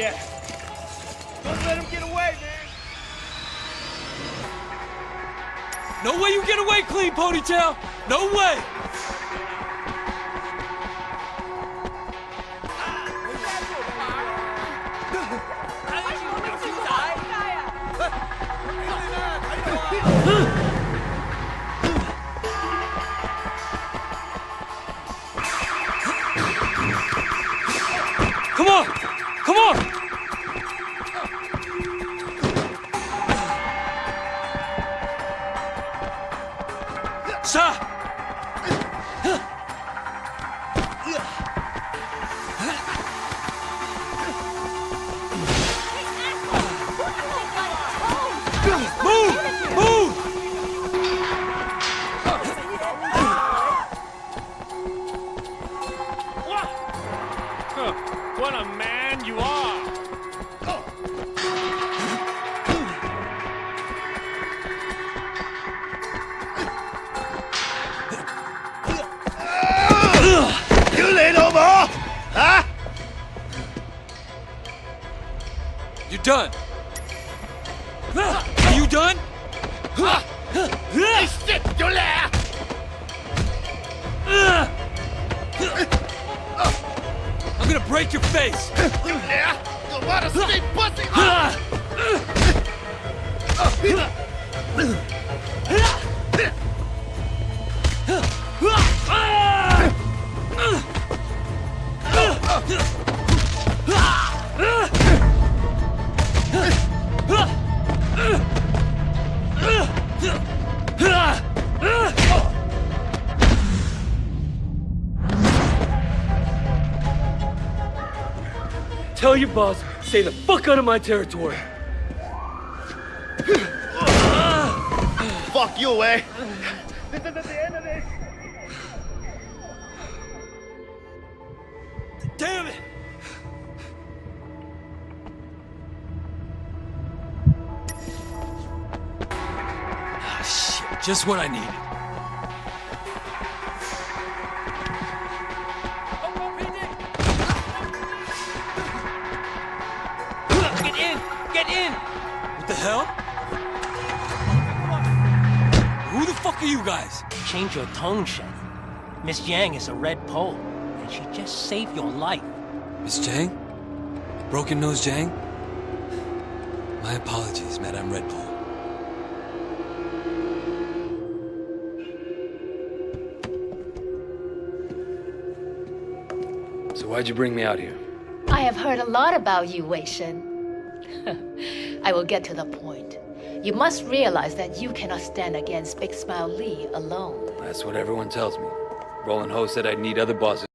Yeah. Don't let him get away, man. No way you get away clean, Ponytail! No way! Come on! Come on! Sir! Move! Move! What a man you are! You done? Are you done? I'm gonna break your face! Tell your boss, stay the fuck out of my territory. Fuck you, eh? This isn't the end of this. Damn it! Ah, shit, just what I needed. Get in! Get in! What the hell? Who the fuck are you guys? Change your tone, Shen. Miss Yang is a red pole, and she just saved your life. Miss Jang? Broken Nose Jang? My apologies, Madame Red Bull. So why'd you bring me out here? I have heard a lot about you, Wei Shen. I will get to the point. You must realize that you cannot stand against Big Smile Lee alone. That's what everyone tells me. Roland Ho said I'd need other bosses.